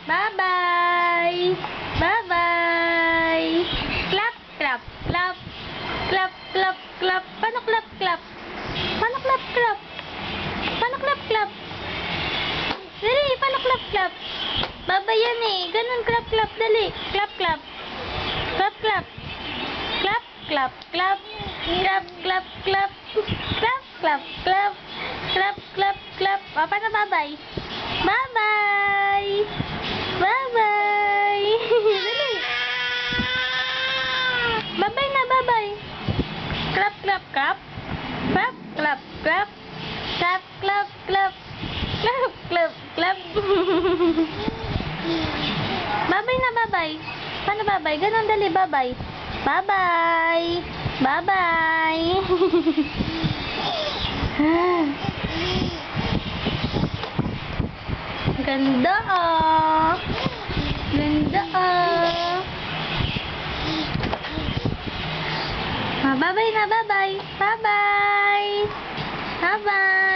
Bye-bye. Bye-bye. Clap, clap, clap. Clap, clap, clap. Paano clap, clap? Paano clap, clap? Paano clap, clap? Dali, paano clap, clap? Bye-bye yan eh. Ganun, clap, clap. Dali. Clap, clap. Clap, clap. Clap, clap, clap. Clap, clap, clap. Clap, clap, clap. Clap, clap, clap. O, paano bye-bye? Bye-bye. Bye-bye. Dali. Bye-bye na, bye-bye. Clap, clap, clap. Clap, clap, clap. Clap, clap, clap. Clap, clap, clap. Bye-bye na, bye-bye. Paano bye-bye? Ganun, dali, bye-bye. Bye-bye. Bye-bye. Ganda ah. Ganda ah. Bye-bye na, bye-bye. Bye-bye. Bye-bye.